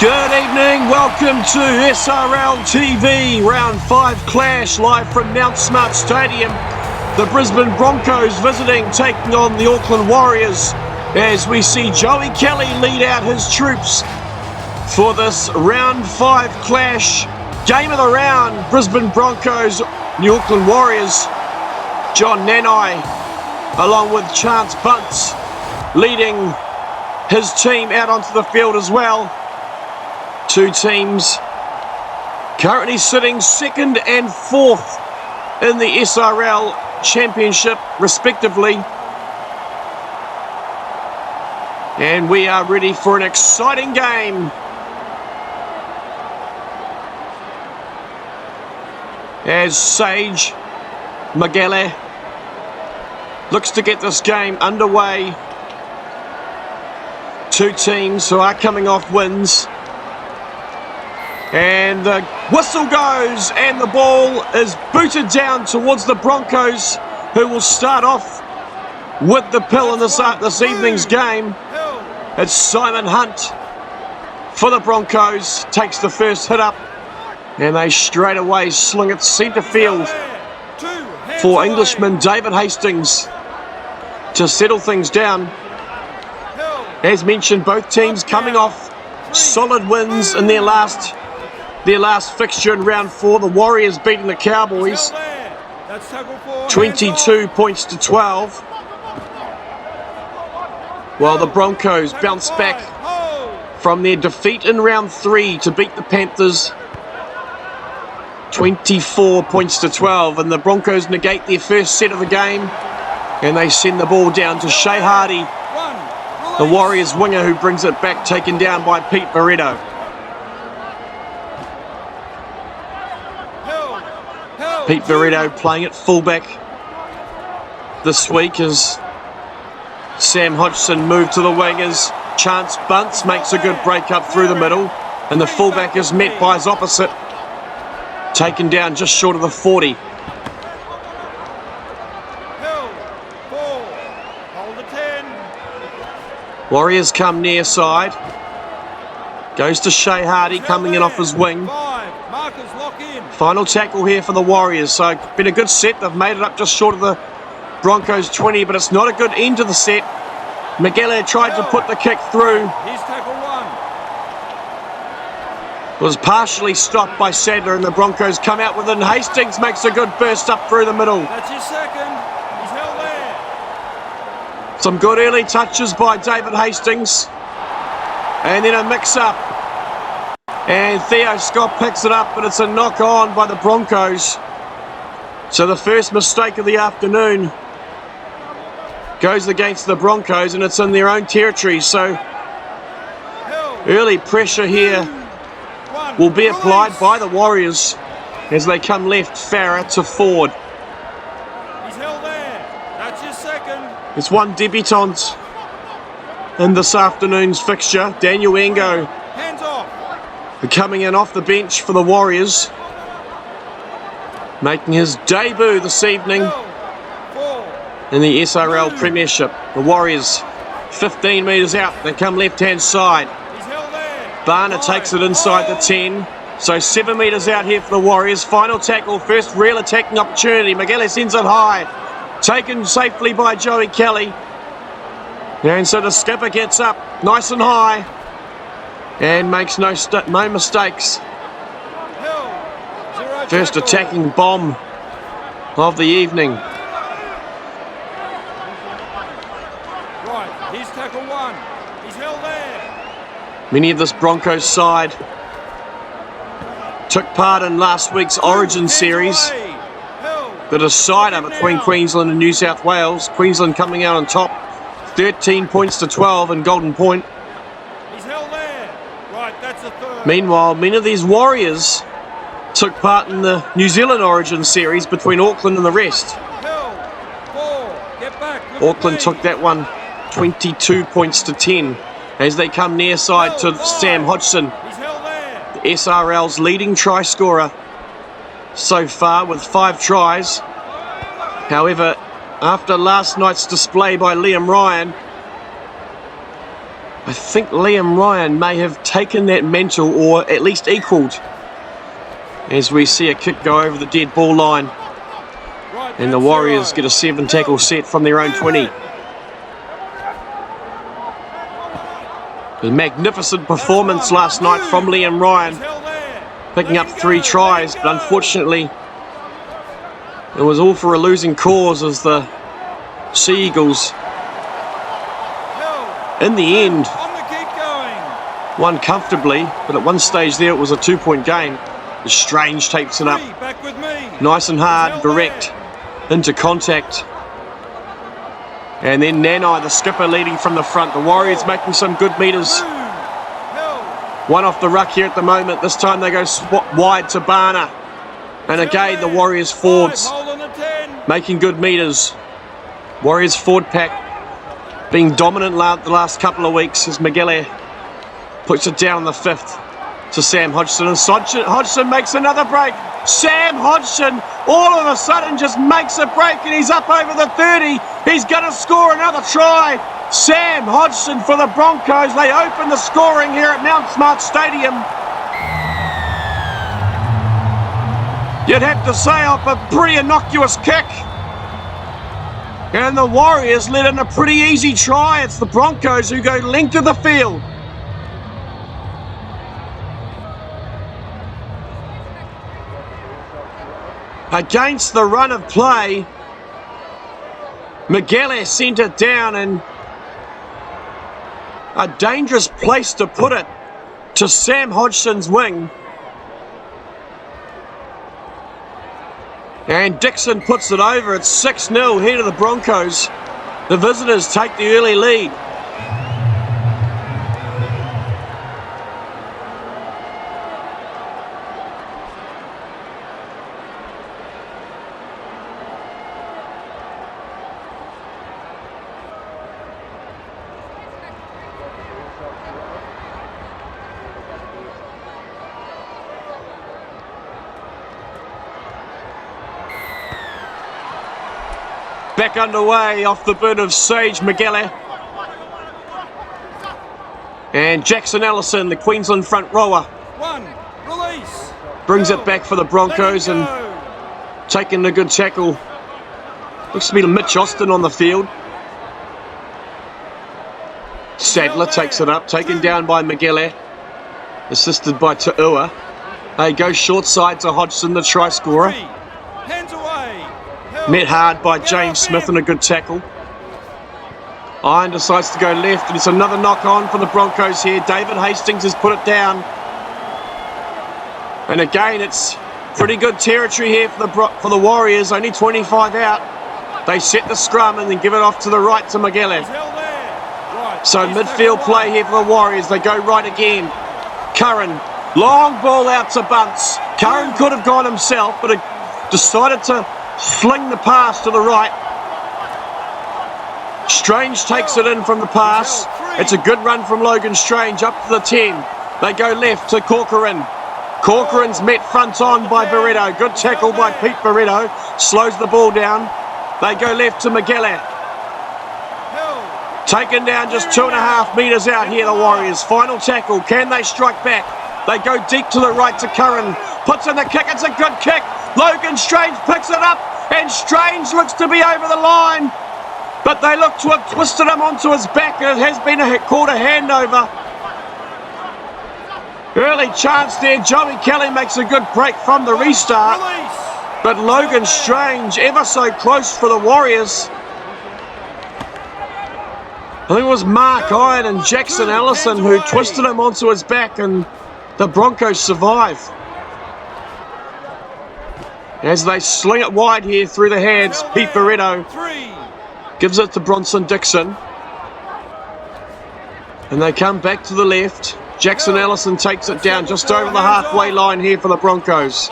Good evening, welcome to SRL TV, round 5 clash live from Mount Smart Stadium. The Brisbane Broncos taking on the Auckland Warriors as we see Joey Kelly lead out his troops for this round 5 clash. Game of the round, Brisbane Broncos, the Auckland Warriors. John Nanai along with Chance Bunce leading his team out onto the field as well. Two teams currently sitting second and fourth in the SRL Championship respectively. And we are ready for an exciting game. As Sage Magele looks to get this game underway. Two teams who are coming off wins. And the whistle goes and the ball is booted down towards the Broncos, who will start off with the pill in this evening's game. It's Simon Hunt for the Broncos, takes the first hit up, and they straight away sling it centre field for Englishman David Hastings to settle things down. As mentioned, both teams coming off solid wins in their last fixture in round 4. The Warriors beating the Cowboys 22 points to 12, while the Broncos bounce back from their defeat in round 3 to beat the Panthers 24 points to 12. And the Broncos negate their first set of the game and they send the ball down to Shea Hardy, the Warriors winger, who brings it back, taken down by Pete Veretto. Pete Veretto playing at fullback this week as Sam Hodgson moved to the wingers. Chance Bunce makes a good break up through the middle, and the fullback is met by his opposite, taken down just short of the 40. Warriors come near side. Goes to Shea Hardy, coming in off his wing. Final tackle here for the Warriors. So been a good set. They've made it up just short of the Broncos 20, but it's not a good end to the set. Magele tried to put the kick through. Was partially stopped by Sadler, and the Broncos come out with it. And Hastings makes a good burst up through the middle. That's his second. He's held there. Some good early touches by David Hastings. And then a mix-up. And Theo Scott picks it up, but it's a knock-on by the Broncos. So the first mistake of the afternoon goes against the Broncos, and it's in their own territory. So early pressure here will be applied by the Warriors as they come left, Farah to Ford. He's held there. That's his second. There's one debutant in this afternoon's fixture, Daniel Engo, Hands off. coming in off the bench for the Warriors, making his debut this evening in the SRL Premiership. The Warriors 15 metres out, they come left-hand side. Barner takes it inside the 10, so 7 metres out here for the Warriors. Final tackle, first real attacking opportunity. Magele sends it high, taken safely by Joey Kelly. And so the skipper gets up nice and high and makes no mistakes. First attacking bomb of the evening. Right, here's tackle 1. He's held there. Many of this Broncos side took part in last week's Origin series, the decider between Queensland and New South Wales. Queensland coming out on top, 13 points to 12 in Golden Point. He's held there. Right, that's the third. Meanwhile, many of these Warriors took part in the New Zealand Origin series between Auckland and the rest. Held. 4. Get back. Auckland took that one 22 points to 10 as they come near side to Sam Hodgson, He's held there. the SRL's leading try scorer so far with 5 tries. However, after last night's display by Liam Ryan, I think Liam Ryan may have taken that mantle or at least equalled, as we see a kick go over the dead ball line. And the Warriors get a 7 tackle set from their own 20. A magnificent performance last night from Liam Ryan, picking up 3 tries, but unfortunately it was all for a losing cause as the Sea Eagles, in the end, won comfortably, but at one stage there it was a 2-point game. Strange takes it up, nice and hard, direct, into contact. And then Nanai, the skipper, leading from the front. The Warriors making some good meters. One off the ruck here at the moment. This time they go wide to Barner. And again, the Warriors forwards making good meters. Warriors forward pack being dominant the last couple of weeks as Miguel puts it down on the 5th to Sam Hodgson. And Hodgson makes another break. Sam Hodgson all of a sudden just makes a break and he's up over the 30. He's going to score another try. Sam Hodgson for the Broncos. They open the scoring here at Mount Smart Stadium. You'd have to say off a pretty innocuous kick. And the Warriors let in a pretty easy try. It's the Broncos who go length of the field. Against the run of play, Miguel sent it down, and a dangerous place to put it to Sam Hodgson's wing. And Dixon puts it over. It's 6-0 here to the Broncos. The visitors take the early lead. Back underway off the boot of Sage Miguel. And Jackson Allison, the Queensland front rower, brings it back for the Broncos and taking a good tackle. Looks to be Mitch Austin on the field. Sadler takes it up, taken down by Miguel, assisted by Ta'ua. They go short side to Hodgson, the try scorer. Met hard by James Smith and a good tackle. Iron decides to go left, and it's another knock on for the Broncos here. David Hastings has put it down. And again, it's pretty good territory here for the Warriors. Only 25 out. They set the scrum and then give it off to the right to Miguel. So midfield play here for the Warriors. They go right again. Curran, long ball out to Bunce. Curran could have gone himself, but decided to sling the pass to the right. Strange takes it in from the pass. It's a good run from Logan Strange up to the 10. They go left to Corcoran. Corcoran's met front on by Barreto. Good tackle by Pete Barreto. Slows the ball down. They go left to Miguel. Taken down just 2.5 metres out here, the Warriors. Final tackle. Can they strike back? They go deep to the right to Curran. Puts in the kick. It's a good kick. Logan Strange picks it up, and Strange looks to be over the line, but they look to have twisted him onto his back, and it has been called a handover. Early chance there. Joey Kelly makes a good break from the restart, but Logan Strange ever so close for the Warriors. I think it was Mark Iron and Jackson Allison who twisted him onto his back, and the Broncos survive. As they sling it wide here through the hands, Pete Barreto gives it to Bronson Dixon. And they come back to the left. Jackson Allison takes it down just over the halfway line here for the Broncos.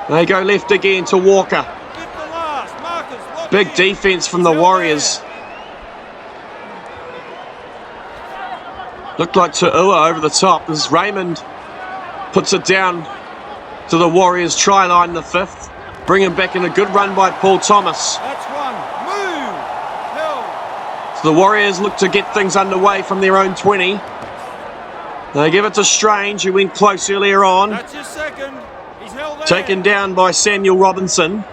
They go left again to Walker. Big defense from the Warriors. Looked like Ta'ua over the top as Raymond puts it down to the Warriors try line in the 5th. Bring him back in a good run by Paul Thomas. That's one. Move. Hill. It's The Warriors look to get things underway from their own 20. They give it to Strange, who went close earlier on. That's his second. He's held there. Taken down by Samuel Robinson.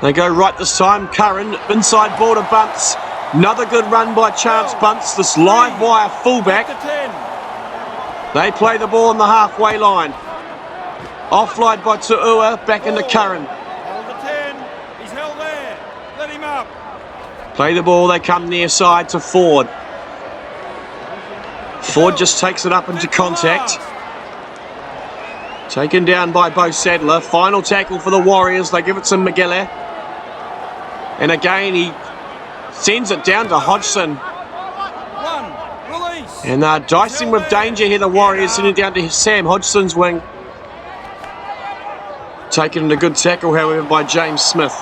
They go right this time. Curran, inside border Bunce. Another good run by Chance Bunce, this live wire fullback. They play the ball on the halfway line. Offload by Tu'ua, back into Curran. Hold the 10. He's held there. Let him up. Play the ball, they come near side to Ford. Ford just takes it up into contact. Taken down by Bo Sadler. Final tackle for the Warriors. They give it to McGilley. And again, he sends it down to Hodgson. Release. And they're dicing with danger here, the Warriors, sending it down to Sam Hodgson's wing. Taken in a good tackle, however, by James Smith.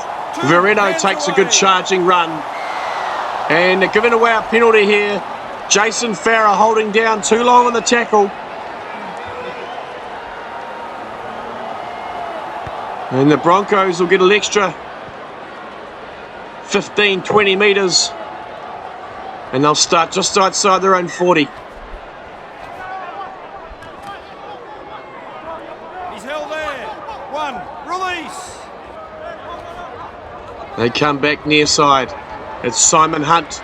Verino takes a good charging run. And they're giving away a penalty here. Jason Farah holding down too long on the tackle. And the Broncos will get an extra 15, 20 metres. And they'll start just outside their own 40. He's held there. One. Release. They come back near side. It's Simon Hunt.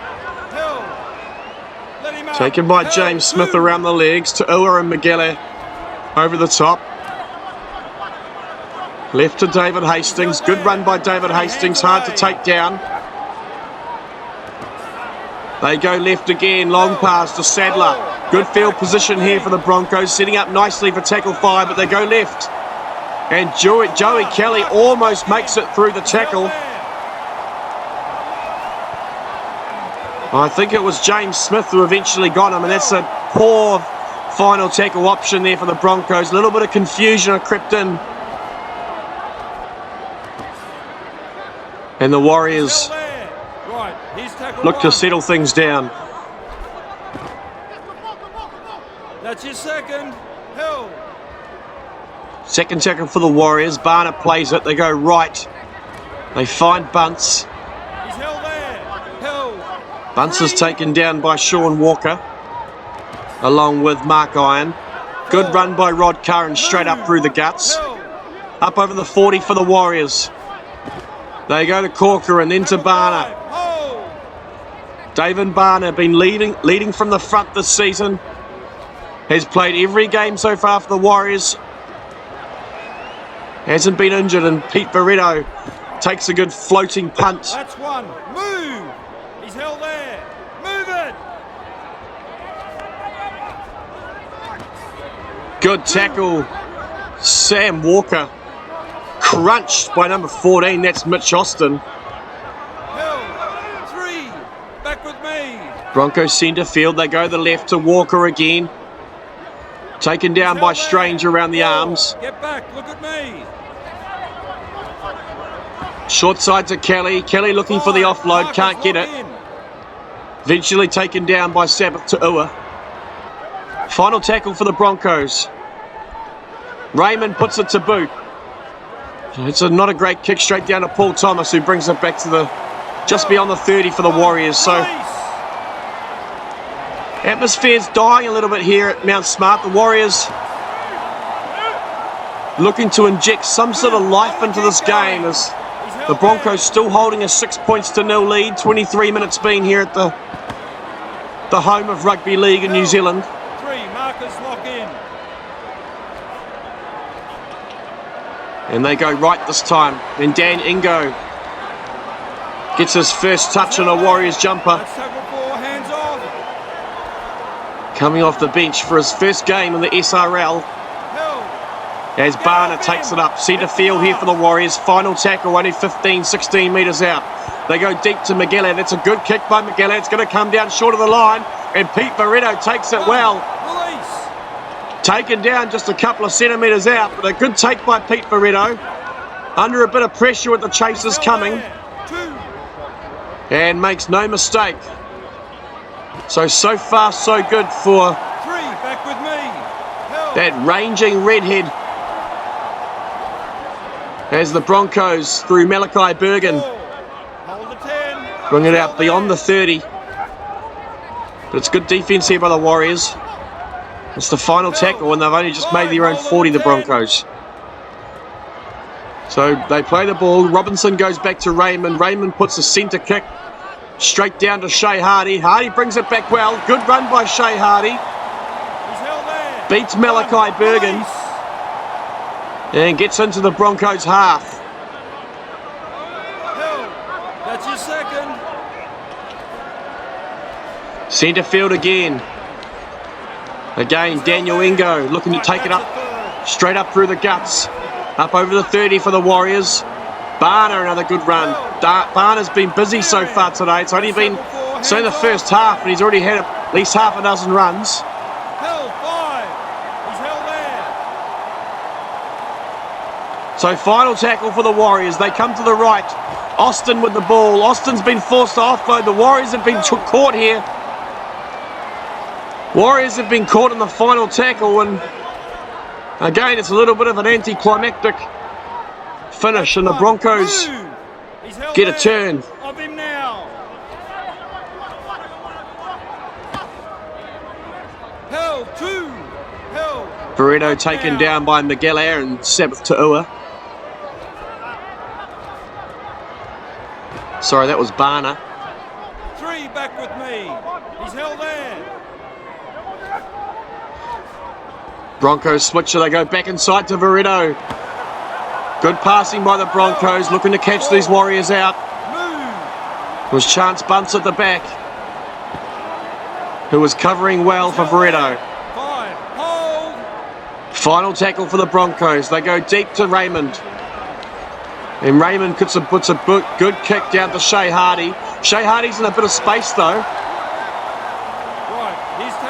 Taken by James Smith around the legs. Tu'ua and McGilley over the top. Left to David Hastings. Good run by David Hastings. Hard to take down. They go left again. Long pass to Sadler. Good field position here for the Broncos. Setting up nicely for tackle 5, but they go left. And Joey Kelly almost makes it through the tackle. I think it was James Smith who eventually got him, and that's a poor final tackle option there for the Broncos. A little bit of confusion crept in. And the Warriors look to settle things down. That's his second. Hill. Second tackle for the Warriors. Barner plays it. They go right. They find Bunce. He's held there. Hill. Bunce is taken down by Sean Walker, along with Mark Iron. Good run by Rod Curran, straight up through the guts. Up over the 40 for the Warriors. They go to Corker and then to Barner. David Barner, been leading from the front this season. Has played every game so far for the Warriors. Hasn't been injured, and Pete Barretto takes a good floating punt. That's one. Move. He's held there. Move it. Good tackle. Sam Walker. Crunched by number 14. That's Mitch Austin. Hill. 3. Back with me. Broncos centre field. They go the left to Walker again. Taken down by Strange around the arms. Get back. Look at me. Short side to Kelly. Kelly looking for the offload. Can't get it. Eventually taken down by Sabbath Tu'ua. Final tackle for the Broncos. Raymond puts it to boot. It's not a great kick, straight down to Paul Thomas, who brings it back to the just beyond the 30 for the Warriors. So atmosphere's dying a little bit here at Mount Smart. The Warriors looking to inject some sort of life into this game, as the Broncos still holding a 6-0 lead. 23 minutes been here at the home of rugby league in New Zealand. 3 markers lock in. And they go right this time. And Dan Ingo gets his first touch on a Warriors jumper. That's tackle 4, hands off. Coming off the bench for his first game in the SRL. As Barner takes it up. Centre field here for the Warriors. Final tackle, only 15, 16 metres out. They go deep to McGilley. That's a good kick by McGilley. It's going to come down short of the line. And Pete Barretto takes it well. Release. Taken down just a couple of centimetres out. But a good take by Pete Barretto. Under a bit of pressure with the chasers coming. 2. And makes no mistake. So far, so good for 3, back with me. Hill. that ranging redhead. As the Broncos through Malachi Bergen Hold the 10. Bring it out beyond the 30. But it's good defence here by the Warriors. It's the final tackle and they've only just made their own 40, the Broncos. So they play the ball. Robinson goes back to Raymond. Raymond puts a centre kick straight down to Shea Hardy. Hardy brings it back well. Good run by Shea Hardy. Beats Malachi Bergen. And gets into the Broncos' half. That's your second. Centre field again. Again, Daniel Ingo looking to take it up, straight up through the guts. Up over the 30 for the Warriors. Barner, another good run. Barner's been busy so far today. It's only been the first half, and he's already had at least half a dozen runs. Held 5. He's held there. So final tackle for the Warriors. They come to the right. Austin with the ball. Austin's been forced to offload. The Warriors have been caught here. Warriors have been caught in the final tackle, and again it's a little bit of an anticlimactic finish, and the Broncos get a turn. Of him now. Held 2. Held. Barreto taken down by Miguel and Sabbath Ta'ua. Sorry, that was Barner. 3 back with me. He's held there. Broncos switcher, they go back inside to Barreto. Good passing by the Broncos, looking to catch these Warriors out. It was Chance Bunce at the back, who was covering well for Barreto. Final tackle for the Broncos. They go deep to Raymond. And Raymond puts a good kick down to Shea Hardy. Shea Hardy's in a bit of space though.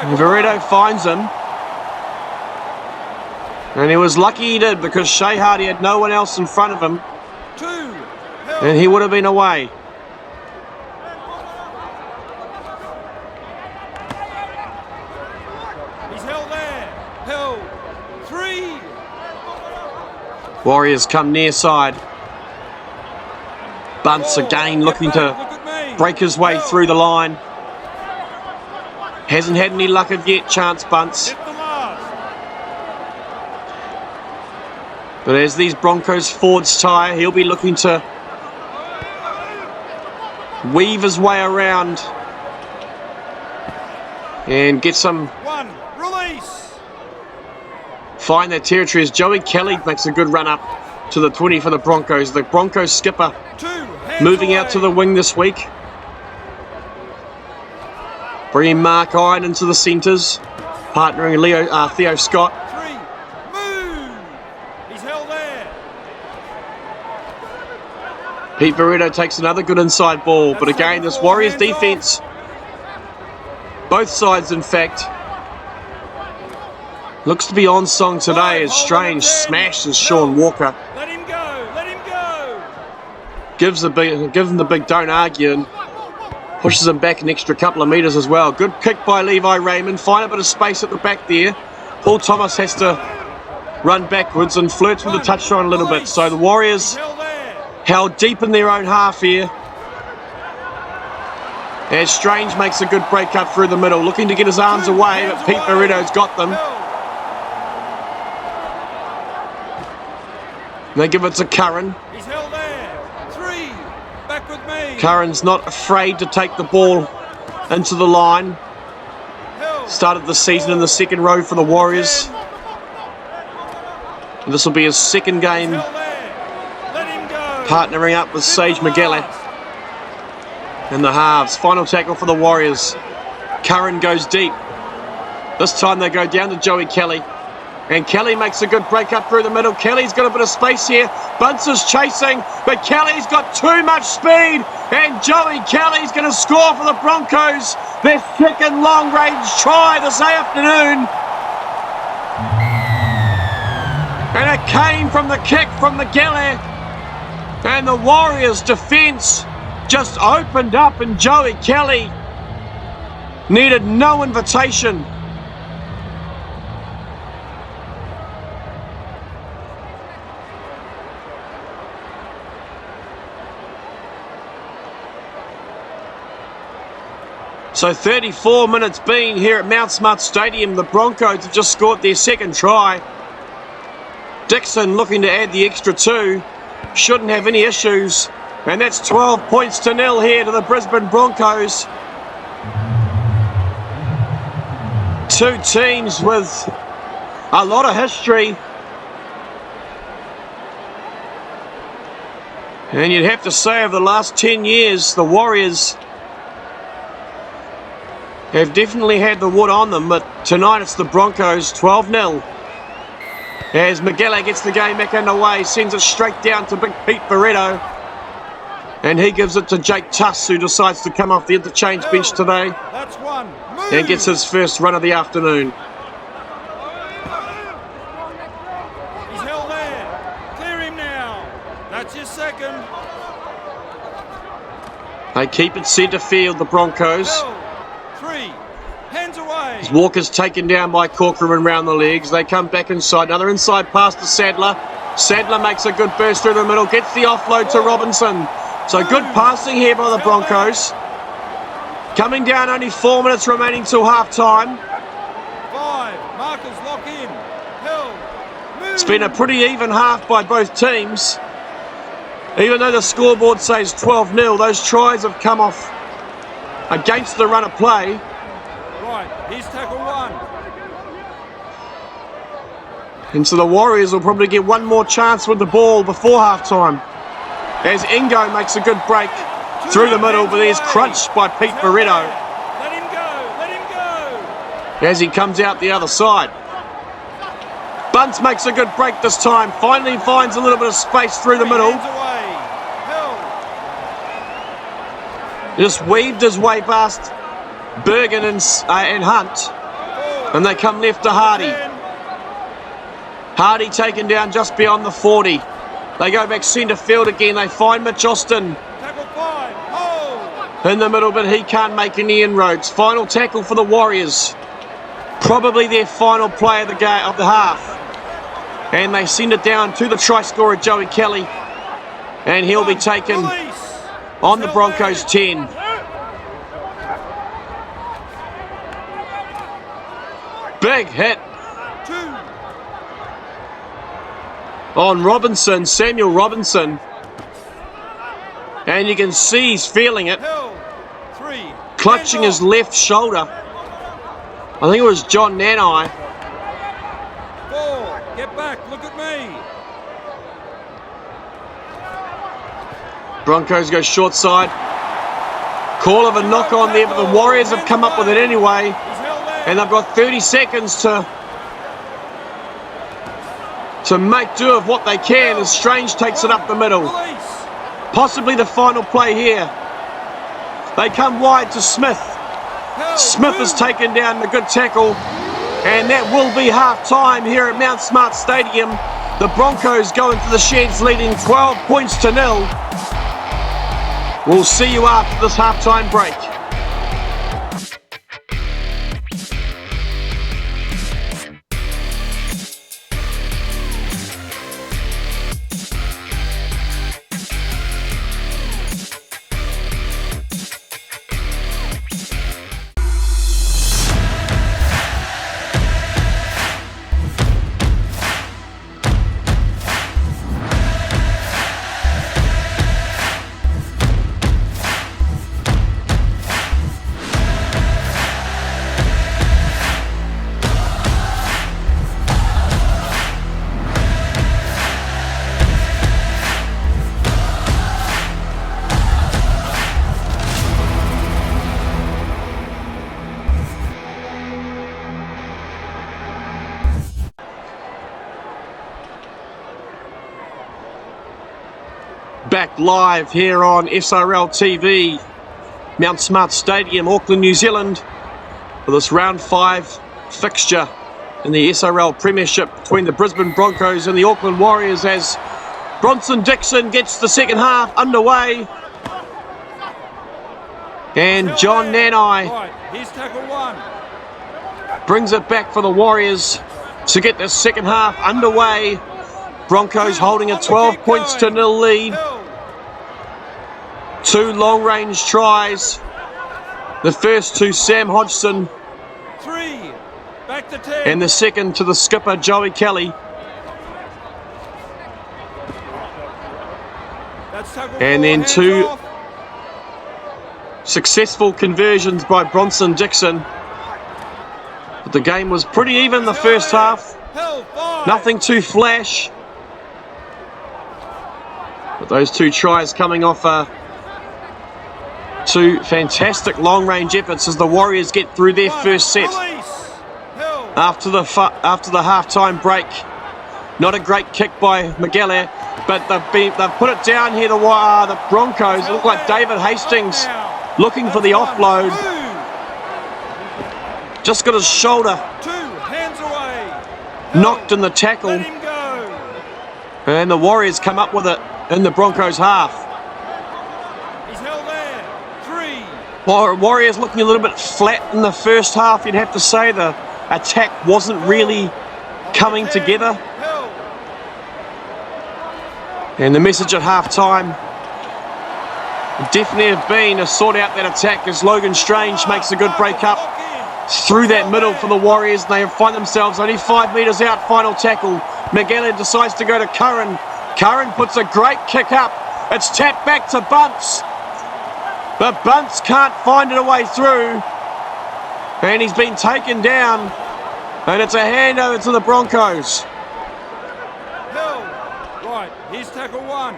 And Barreto finds him. And he was lucky he did, because Shea Hardy had no one else in front of him. 2. And he would have been away. He's held there. Held 3. Warriors come near side. Bunce again looking to break his way through the line. Hasn't had any luck of yet, Chance Bunce. But as these Broncos forwards tire, he'll be looking to weave his way around and get some. Release. Find their territory as Joey Kelly makes a good run up to the 20 for the Broncos. The Broncos skipper moving out to the wing this week. Bringing Mark Iron into the centres, partnering Theo Scott. Pete Barreto takes another good inside ball, but again, this Warriors defence, both sides in fact, looks to be on song today as Strange smashes Sean Walker. Let him go, let him go. Gives him the big don't argue and pushes him back an extra couple of metres as well. Good kick by Levi Raymond, find a bit of space at the back there. Paul Thomas has to run backwards and flirts with the touchline a little bit, so the Warriors held deep in their own half here. As Strange makes a good break up through the middle, looking to get his arms away, but Pete Barreto's got them. They give it to Curran. He's held there. 3. Back with me. Curran's not afraid to take the ball into the line. Started the season in the second row for the Warriors. And this will be his second game partnering up with Sage McGalley in the halves. Final tackle for the Warriors. Curran goes deep. This time they go down to Joey Kelly. And Kelly makes a good break up through the middle. Kelly's got a bit of space here. Bunce is chasing, but Kelly's got too much speed. And Joey Kelly's going to score for the Broncos. Their second long-range try this afternoon. And it came from the kick from McGalley. And the Warriors' defence just opened up, and Joey Kelly needed no invitation. So 34 minutes been here at Mount Smart Stadium. The Broncos have just scored their second try. Dixon looking to add the extra 2. Shouldn't have any issues. And that's 12 points to 0 here to the Brisbane Broncos. Two teams with a lot of history. And you'd have to say over the last 10 years, the Warriors have definitely had the wood on them, but tonight it's the Broncos 12-0. As Magella gets the game back underway, sends it straight down to Big Pete Barretto. And he gives it to Jake Tuss, who decides to come off the interchange bench today. That's one. Move. And gets his first run of the afternoon. He's held there. Clear him now. That's his second. They keep it centre field, the Broncos. Held. 3. Hands away. As Walker's taken down by Corcoran round the legs. They come back inside. Another inside pass to Sadler. Sadler makes a good burst through the middle. Gets the offload to Robinson. So good passing here by the Broncos. Coming down, only 4 minutes remaining till half-time. 5. Markers lock in. Held. Move. It's been a pretty even half by both teams. Even though the scoreboard says 12-0, those tries have come off against the run of play. Right, here's tackle 1. And so the Warriors will probably get one more chance with the ball before half-time. As Ingo makes a good break through the middle, but he's crunched by Pete Barretto. Let him go, let him go. As he comes out the other side. Bunce makes a good break this time. Finally finds a little bit of space through the middle. Hands away. Held. Just weaved his way past Bergen and Hunt. And they come left to Hardy. 10. Hardy taken down just beyond the 40. They go back centre field again. They find Mitch Austin Tackle 5. Hold. in the middle, but he can't make any inroads. Final tackle for the Warriors. Probably their final play of the half. And they send it down to the try scorer, Joey Kelly. And he'll be taken Release. on the Broncos 10. Big hit 2. on Robinson, Samuel Robinson. And you can see he's feeling it. Held. 3. Clutching Hands his left shoulder. I think it was John Nanai. 4. Get back, look at me. Broncos go short side. Call of a knock on there, but the Warriors have come up with it anyway. He's held there. And they've got 30 seconds to make do of what they can as Strange takes it up the middle. Release. Possibly the final play here. They come wide to Smith. Held. Smith has taken down a good tackle. And that will be half-time here at Mount Smart Stadium. The Broncos go into the sheds leading 12 points to 0. We'll see you after this half-time break. Back live here on SRL TV, Mount Smart Stadium, Auckland, New Zealand, for this round 5 fixture in the SRL Premiership between the Brisbane Broncos and the Auckland Warriors as Bronson Dixon gets the second half underway. And John Nanai Right, here's tackle 1. brings it back for the Warriors to get the second half underway. Broncos holding a 12 points to 0 lead. Held. 2 long-range tries. The first to Sam Hodgson, 3. Back to 10. and the second to the skipper, Joey Kelly. That's tug of And war, then hands 2 off. successful conversions by Bronson Dixon. But the game was pretty even the first half. Held 5. Nothing too flash. But those 2 tries coming off 2 fantastic long-range efforts as the Warriors get through their first set. Release. Held. After the half-time break. Not a great kick by McGallagher, but they've put it down here, the Broncos. It looked like David Hastings looking for the offload. Just got his shoulder 2 hands away. knocked in the tackle, Let him go. and the Warriors come up with it in the Broncos half. He's held there. 3. Warriors looking a little bit flat in the first half, you'd have to say. The attack wasn't really coming together. Held. And the message at half-time would definitely have been to sort out that attack as Logan Strange makes a good break up Lock in. through that middle for the Warriors, and they find themselves only 5 metres out. Final tackle. McGallagher decides to go to Curran. Curran puts a great kick up. It's tapped back to Bunce. But Bunce can't find it a way through. And he's been taken down. And it's a handover to the Broncos. Held. Right, here's tackle 1.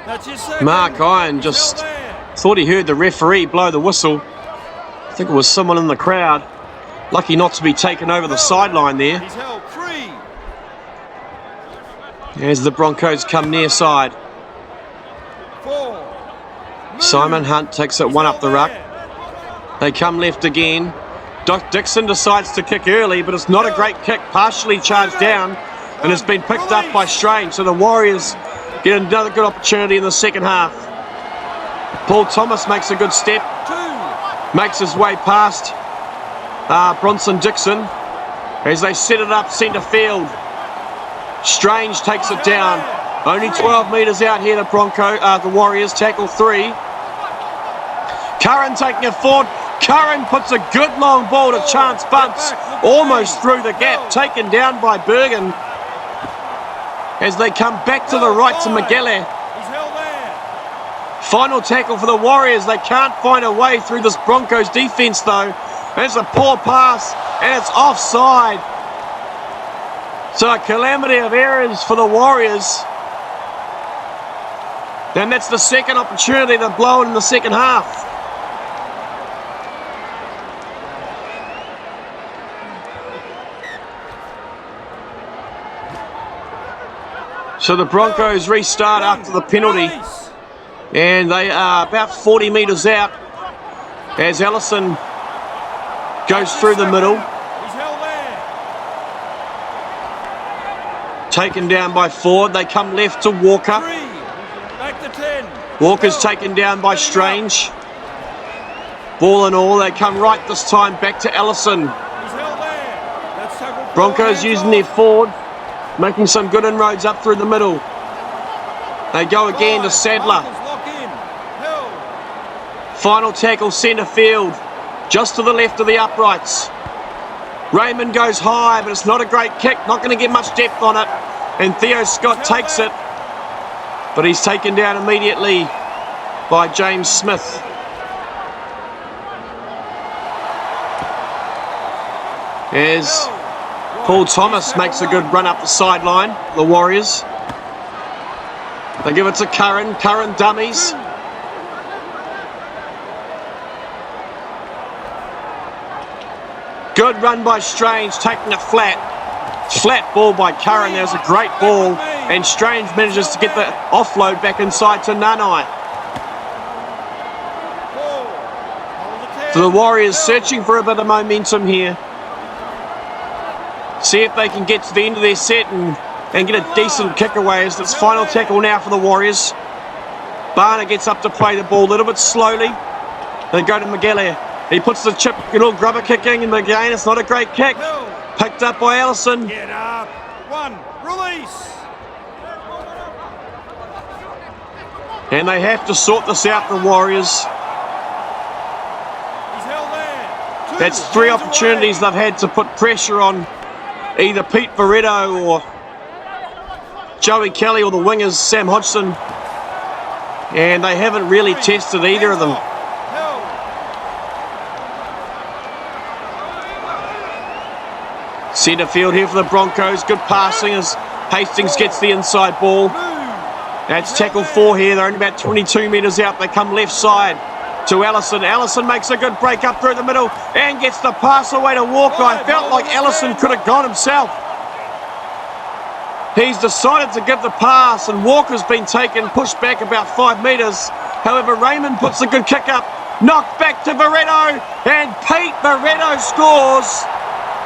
That's your second. Mark Iron He's just held there. thought he heard the referee blow the whistle. I think it was someone in the crowd. Lucky not to be taken over the sideline there. He's held 3. As the Broncos come near side. 4. Simon Hunt takes it one up the ruck. They come left again. Doc Dixon decides to kick early, but it's not a great kick. Partially charged down, and it's been picked up by Strange. So the Warriors get another good opportunity in the second half. Paul Thomas makes a good step. 2. Makes his way past Bronson Dixon as they set it up centre field. Strange takes it down. Only 12 metres out here, the Warriors tackle 3. Curran taking it forward. Curran puts a good long ball to Chance Bunce, almost through the gap, taken down by Bergen. As they come back to the right to McGallagher. He's held there. Final tackle for the Warriors. They can't find a way through this Broncos defence though. It's a poor pass and it's offside. So a calamity of errors for the Warriors. And that's the second opportunity to blow it in the second half. So the Broncos restart after the penalty. Release. And they are about 40 metres out as Ellison goes through the middle. He's held there. Taken down by Ford. They come left to Walker. 3. Back to 10. Walker's Held. taken down by Strange. Ball and all, they come right this time back to Ellison. He's held there. That's tackle 4. Broncos Hands using off. their forward, making some good inroads up through the middle. They go again to 5. Sadler. Marcus, lock in. Held. Final tackle centre field, just to the left of the uprights. Raymond goes high, but it's not a great kick. Not going to get much depth on it. And Theo Scott takes it, but he's taken down immediately by James Smith. As Paul Thomas makes a good run up the sideline, the Warriors. They give it to Curran. Curran dummies. Good run by Strange, taking it flat. Flat ball by Curran. There's a great ball, and Strange manages to get the offload back inside to Nanai. So the Warriors searching for a bit of momentum here. See if they can get to the end of their set and get a decent kick away as it's final tackle now for the Warriors. Barner gets up to play the ball a little bit slowly. They go to McGallagher. He puts the chip, little grubber kicking, and again it's not a great kick. Picked up by Ellison. Get up. 1. Release. And they have to sort this out, the Warriors. He's held there. That's 3 opportunities they've had to put pressure on either Pete Veretto or Joey Kelly or the wingers, Sam Hodgson. And they haven't really tested either of them. Centre field here for the Broncos. Good passing as Hastings gets the inside ball. That's tackle 4 here. They're only about 22 metres out. They come left side to Allison. Allison makes a good break up through the middle and gets the pass away to Walker. I felt like Allison could have gone himself. He's decided to give the pass and Walker's been taken, pushed back about 5 metres. However, Raymond puts a good kick up. Knocked back to Veretto and Pete Veretto scores.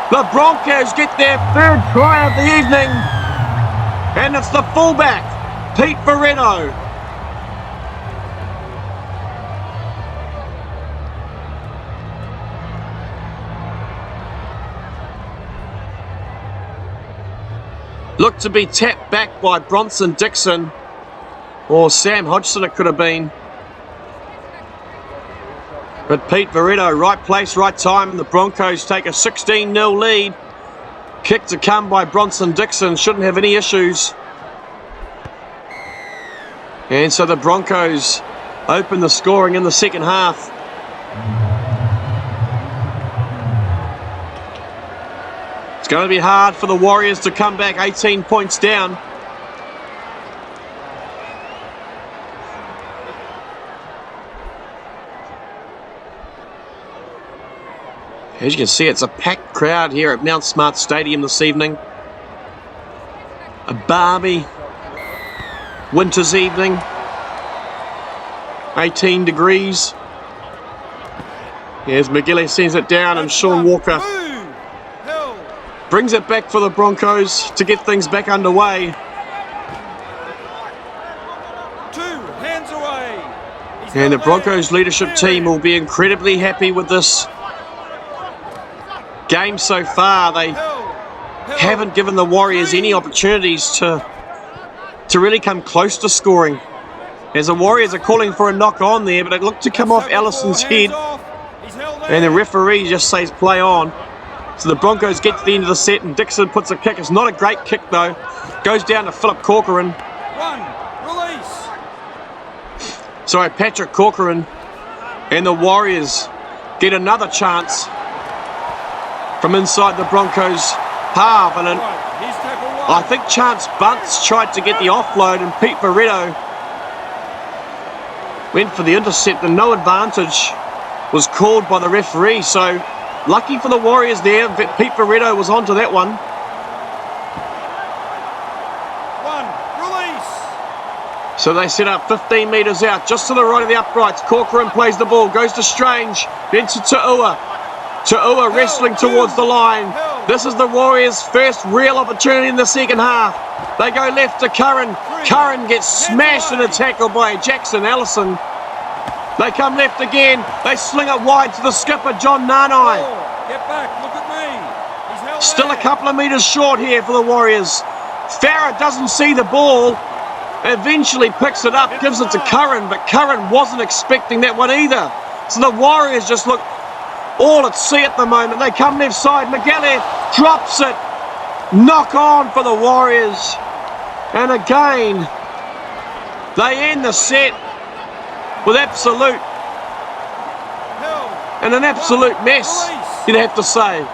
The Broncos get their 3rd try of the evening. And it's the fullback, Pete Veretto. Looked to be tapped back by Bronson Dixon or Sam Hodgson it could have been. But Pete Veretto, right place, right time, and the Broncos take a 16-0 lead. Kick to come by Bronson Dixon, shouldn't have any issues. And so the Broncos open the scoring in the second half. It's going to be hard for the Warriors to come back 18 points down. As you can see, it's a packed crowd here at Mount Smart Stadium this evening. A balmy winter's evening. 18 degrees. As McGilly sends it down and Sean Walker brings it back for the Broncos to get things back underway. 2 hands away. And the Broncos leadership team will be incredibly happy with this game so far. They haven't given the Warriors any opportunities to really come close to scoring. As the Warriors are calling for a knock on there, but it looked to come off Allison's head. And the referee just says play on. So the Broncos get to the end of the set and Dixon puts a kick. It's not a great kick though. Goes down to Philip Corcoran. Release. Sorry, Patrick Corcoran. And the Warriors get another chance from inside the Broncos half. And I think Chance Bunce tried to get the offload and Pete Veretto went for the intercept and no advantage was called by the referee. So lucky for the Warriors there, Pete Veretto was onto that one. Release. So they set up 15 metres out, just to the right of the uprights. Corcoran plays the ball, goes to Strange, then to Ta'ua. Ta'ua wrestling towards the line. This is the Warriors' first real opportunity in the second half. They go left to Curran. Curran gets smashed in a tackle by Jackson Allison. They come left again. They sling it wide to the skipper, John Nanai. Get back, look at me. He's held Still there. a couple of metres short here for the Warriors. Farrah doesn't see the ball. Eventually picks it up, gives it to Curran, but Curran wasn't expecting that one either. So the Warriors just look all at sea at the moment. They come left side. McGalley drops it. Knock on for the Warriors. And again, they end the set with an absolute mess, you'd have to say.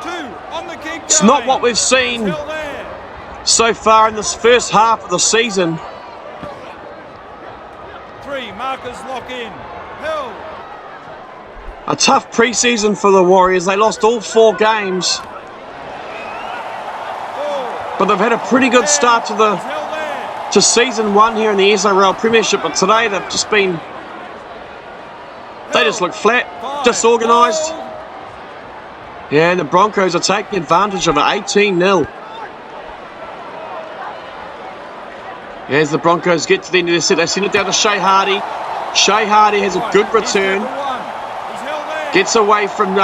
2 on the kick. It's not what we've seen so far in this first half of the season. 3 markers lock in. Held. A tough pre-season for the Warriors. They lost all 4 games. 4. But they've had a pretty good start to season 1 here in the SRL Premiership. But today they've just been... They just look flat, disorganised. Yeah, and the Broncos are taking advantage of it, 18-0. As the Broncos get to the end of the set, they send it down to Shea Hardy. Shea Hardy has a good return. Gets away from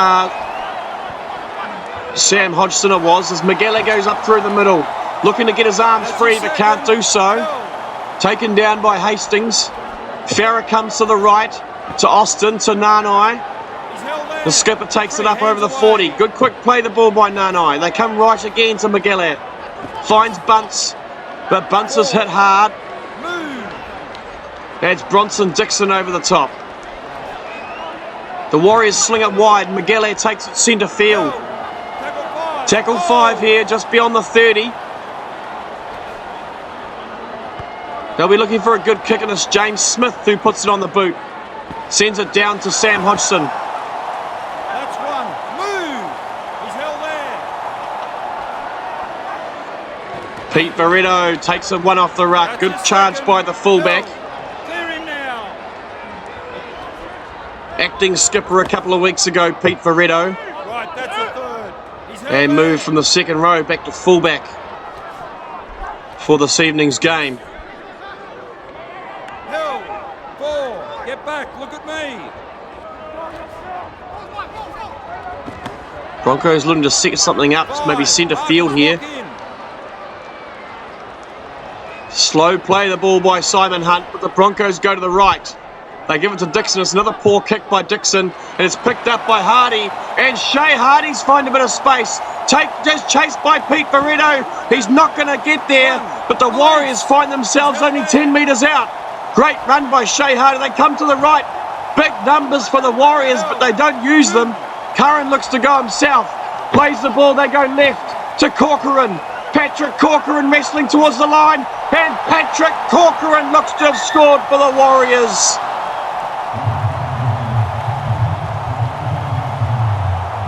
Sam Hodgson it was, as McGalley goes up through the middle. Looking to get his arms That's free, your but can't second. do so. Held. Taken down by Hastings. Farah comes to the right, to Austin, to Nanai. He's held there. The skipper takes it 3 up over the hands 40. away. Good quick play the ball by Nanai. They come right again to McGillett. Finds Bunce, but Bunce is hit hard. Move. That's Bronson Dixon over the top. The Warriors sling it wide. McGillett takes it centre field. Held. Tackle 5. Tackle 5 here, just beyond the 30. They'll be looking for a good kick, and it's James Smith who puts it on the boot. Sends it down to Sam Hodgson. That's one. Move. He's held there. Pete Veretto takes it one off the ruck. That's Good his charge second. by the fullback. Held. Clear him now. Acting skipper a couple of weeks ago, Pete Veretto. Right, that's the third. He's held And there. moved from the second row back to fullback for this evening's game. Held. 4. Get back. Look at me. Broncos looking to set something up, 5. maybe centre Mark field the here. block in. Slow play the ball by Simon Hunt, but the Broncos go to the right. They give it to Dixon. It's another poor kick by Dixon, and it's picked up by Hardy. And Shea Hardy's find a bit of space. Just chased by Pete Veretto. He's not going to get there, but the Warriors find themselves only 10 metres out. Great run by Shea Hardy. They come to the right. Big numbers for the Warriors, but they don't use them. Curran looks to go himself. Plays the ball. They go left to Corcoran. Patrick Corcoran wrestling towards the line. And Patrick Corcoran looks to have scored for the Warriors.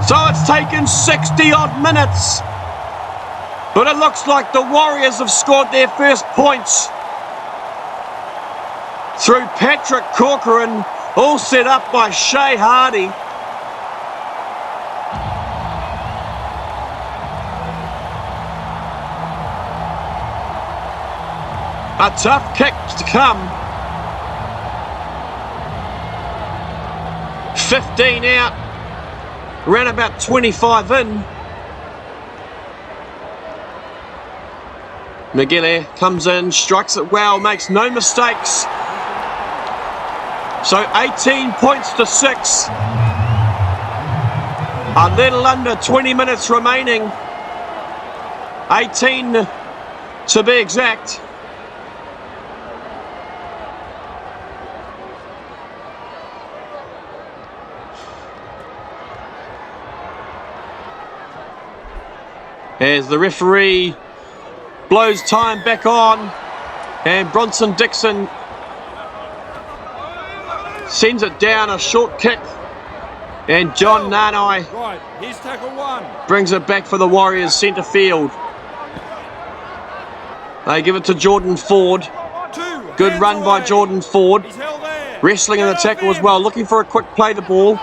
So it's taken 60-odd minutes. But it looks like the Warriors have scored their first points through Patrick Corcoran, all set up by Shea Hardy. A tough kick to come. 15 out, around about 25 in. McGillett comes in, strikes it well, makes no mistakes. So 18 points to 6. A little under 20 minutes remaining. 18 to be exact. As the referee blows time back on, and Bronson Dixon sends it down, a short kick, and John Nanai Right, here's tackle 1. brings it back for the Warriors centre field. They give it to Jordan Ford. 2. Good hands run by away. Jordan Ford. He's held there. Wrestling in the Get tackle off as him. well, looking for a quick play the ball.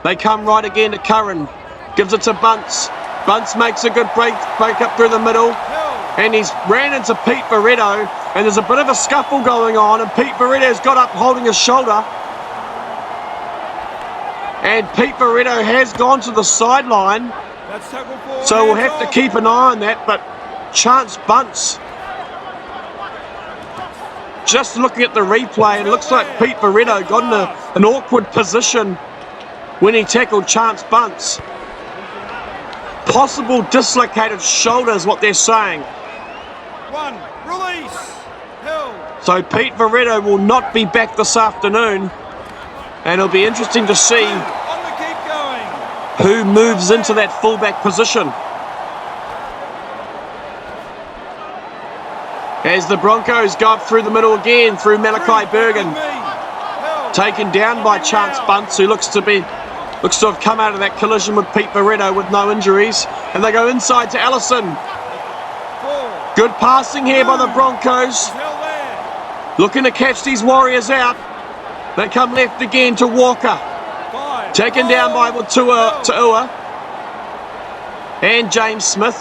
They come right again to Curran. Gives it to Bunce. Bunce makes a good break up through the middle. Held. And he's ran into Pete Veretto, and there's a bit of a scuffle going on, and Pete Veretto's got up holding his shoulder. And Pete Veretto has gone to the sideline, That's tackle 4. so we'll hands have to off. keep an eye on that, but Chance Bunce, just looking at the replay, it looks like Pete Veretto got in an awkward position when he tackled Chance Bunce. Possible dislocated shoulder is what they're saying. 1. Release. Held. So Pete Veretto will not be back this afternoon, and it'll be interesting to see On the keep going. who moves into that fullback position. As the Broncos go up through the middle again, through Malachi Bergen, taken down by Chance Bunce, who looks to have come out of that collision with Pete Veretto with no injuries, and they go inside to Allison. 4. Good passing here by the Broncos, He's held there. looking to catch these Warriors out. They come left again to Walker, 5. taken down by Tua and James Smith.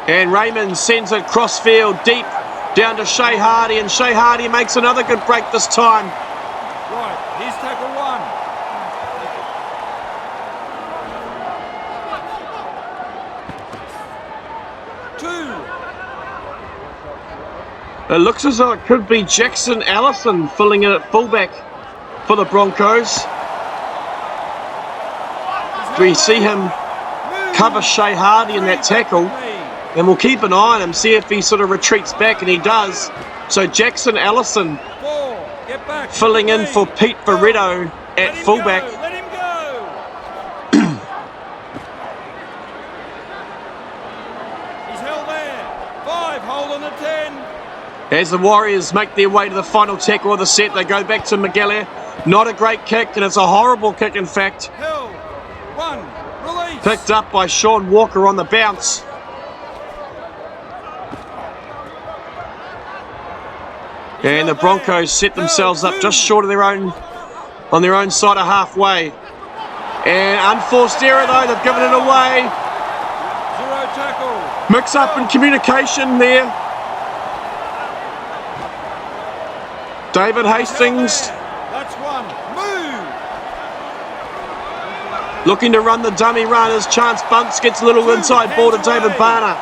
And Raymond sends it crossfield deep down to Shea Hardy, and Shea Hardy makes another good break this time. Right, here's tackle 1. It looks as though it could be Jackson Allison filling in at fullback for the Broncos. We see him cover Shea Hardy in that tackle, and we'll keep an eye on him, see if he sort of retreats back, and he does. So Jackson Allison filling in for Pete Veretto at fullback. Let him go. He's held there. 5, hold on the 10. As the Warriors make their way to the final tackle of the set, they go back to Miguel. Not a great kick, and it's a horrible kick, in fact. Held. 1, release. Picked up by Sean Walker on the bounce. And the Broncos set themselves up just short of on their own side of halfway. And unforced error though, they've given it away. 0 tackle. Mix up in communication there. David Hastings. That's 1. Move. Looking to run the dummy run as Chance Bunce gets a little inside ball to David Barner.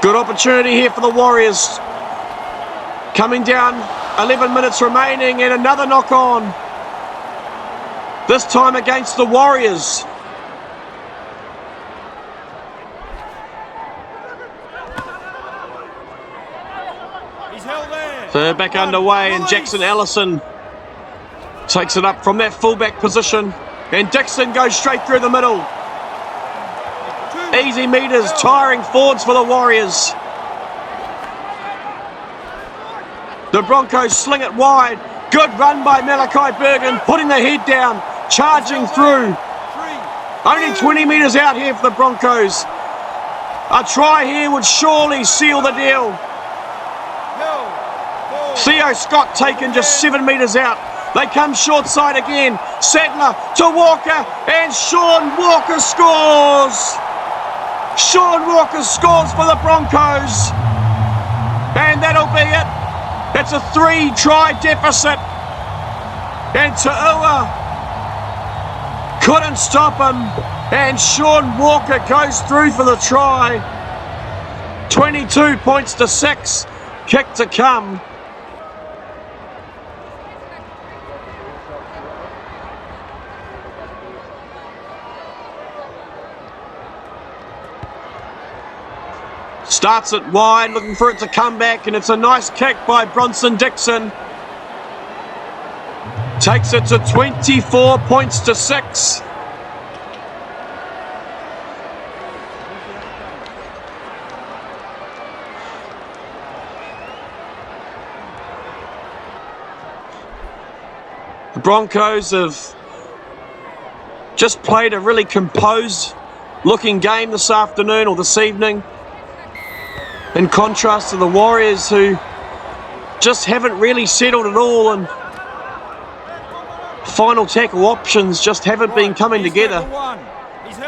Good opportunity here for the Warriors. Coming down, 11 minutes remaining, and another knock on. This time against the Warriors. He's held there. Third back underway, and Jackson Allison takes it up from that fullback position. And Dixon goes straight through the middle. Easy meters, tiring forwards for the Warriors. The Broncos sling it wide. Good run by Malachi Bergen, putting the head down, charging through. Only 20 metres out here for the Broncos. A try here would surely seal the deal. Theo Scott taken just 7 metres out. They come short side again. Sadler to Walker, and Sean Walker scores. Sean Walker scores for the Broncos. And that'll be it. It's a 3-try deficit. And Ta'ua couldn't stop him. And Sean Walker goes through for the try. 22 points to 6. Kick to come. Starts it wide, looking for it to come back, and it's a nice kick by Bronson Dixon. Takes it to 24 points to 6. The Broncos have just played a really composed looking game this afternoon or this evening. In contrast to the Warriors, who just haven't really settled at all, and final tackle options just haven't been coming together.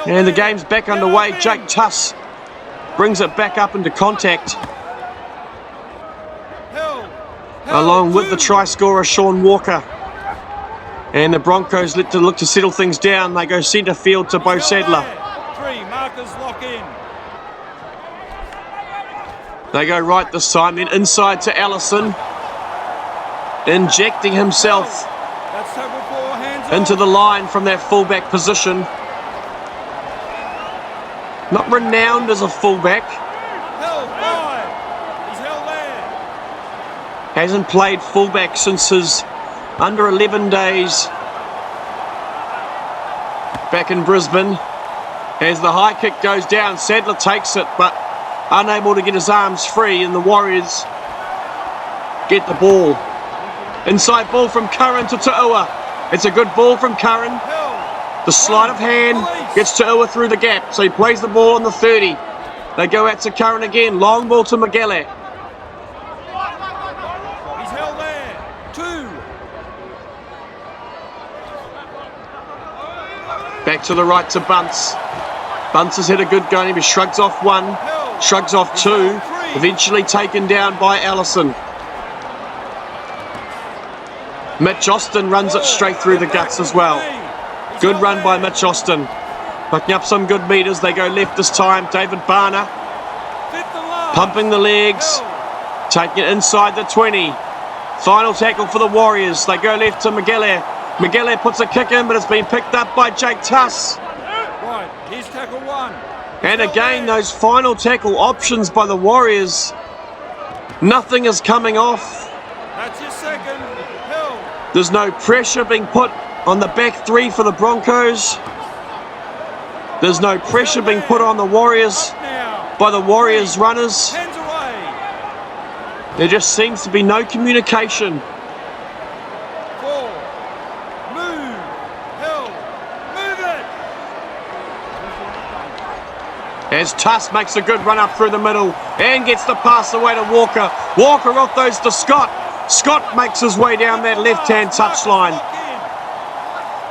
And the game's back underway. Jake Tuss brings it back up into contact, along with the try scorer Sean Walker. And the Broncos look to settle things down. They go centre field to Bo Sadler. 3 markers lock in. They go right this time, then inside to Allison, injecting himself into the line from that fullback position. Not renowned as a fullback. He's held there. Hasn't played fullback since his under 11 days back in Brisbane. As the high kick goes down, Sadler takes it, but unable to get his arms free, and the Warriors get the ball. Inside ball from Curran to Ta'ua. It's a good ball from Curran. The sleight of hand gets Ta'ua through the gap, so he plays the ball on the 30. They go out to Curran again. Long ball to Miguel. He's held there. 2. Back to the right to Bunce. Bunce has hit a good go, he shrugs off 1. Shrugs off 2, eventually taken down by Allison. Mitch Austin runs it straight through the guts as well. Good run by Mitch Austin. Picking up some good meters. They go left this time. David Barner pumping the legs. Taking it inside the 20. Final tackle for the Warriors. They go left to Miguel. Miguel puts a kick in, but it's been picked up by Jake Tuss. Right, here's tackle 1. And again, those final tackle options by the Warriors. Nothing is coming off. That's your second. Held. There's no pressure being put on the back three for the Broncos. There's no pressure being put on the Warriors by the Warriors runners. Hands away. There just seems to be no communication. 4. Move. Held. Move it. As Tuss makes a good run up through the middle and gets the pass away to Walker. Walker off those to Scott. Scott makes his way down that left-hand touchline.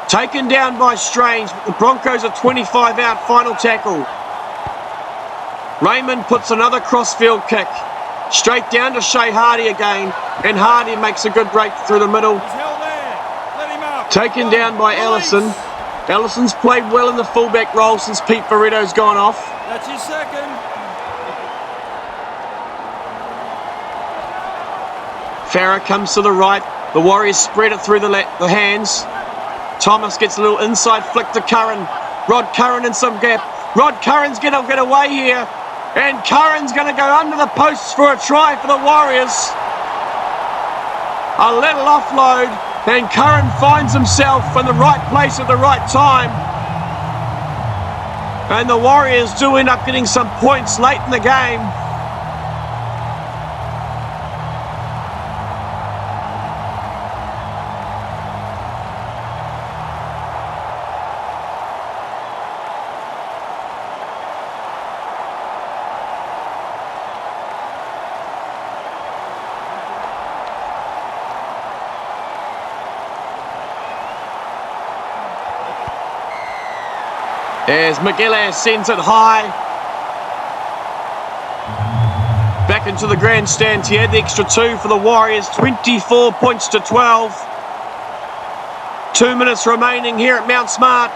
Taken down by Strange, but the Broncos are 25 out, final tackle. Raymond puts another crossfield kick. Straight down to Shea Hardy again, and Hardy makes a good break through the middle. He's held there. Let him up. Taken down by Ellison. Ellison's played well in the fullback role since Pete Barretto's gone off. That's your second. Farah comes to the right. The Warriors spread it through the hands. Thomas gets a little inside flick to Curran. Rod Curran in some gap. Rod Curran's going to get away here. And Curran's going to go under the posts for a try for the Warriors. A little offload. And Curran finds himself in the right place at the right time. And the Warriors do end up getting some points late in the game. As Miguel sends it high. Back into the grandstand here. The extra 2 for the Warriors. 24 points to 12. 2 minutes remaining here at Mount Smart.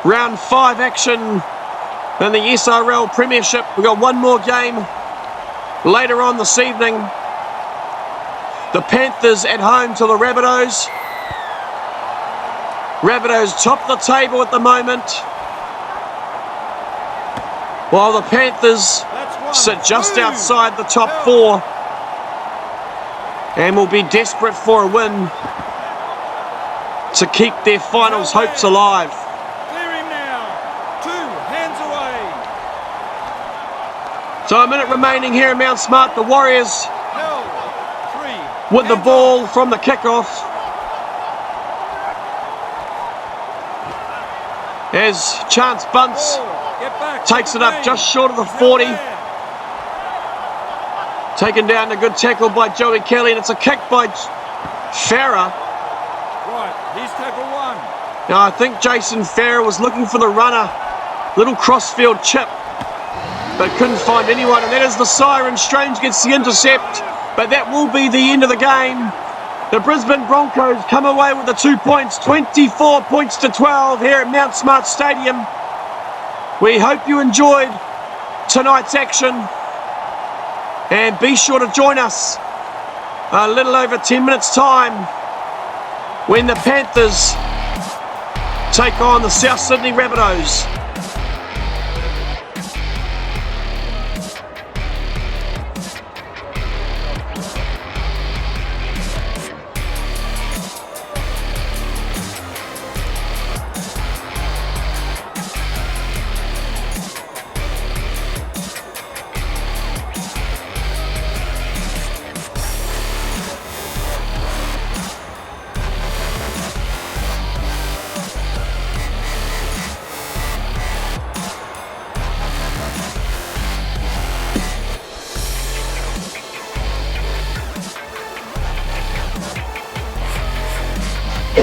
Round 5 action in the SRL Premiership. We've got one more game later on this evening. The Panthers at home to the Rabbitohs. Rabbitohs top the table at the moment, while the Panthers sit just outside the top 4 and will be desperate for a win to keep their finals hopes alive. Clear him now. 2 hands away. So a minute remaining here in Mount Smart. The Warriors Held. 3. with the ball from the kickoff. As Chance Bunce takes it up just short of the 40. Taken down, a good tackle by Joey Kelly, and it's a kick by Farah. Right, here's tackle 1. Now I think Jason Farah was looking for the runner. Little crossfield chip, but couldn't find anyone, and that is the siren. Strange gets the intercept, but that will be the end of the game. The Brisbane Broncos come away with the 2 points, 24 points to 12 here at Mount Smart Stadium. We hope you enjoyed tonight's action, and be sure to join us a little over 10 minutes time when the Panthers take on the South Sydney Rabbitohs.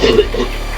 Easy.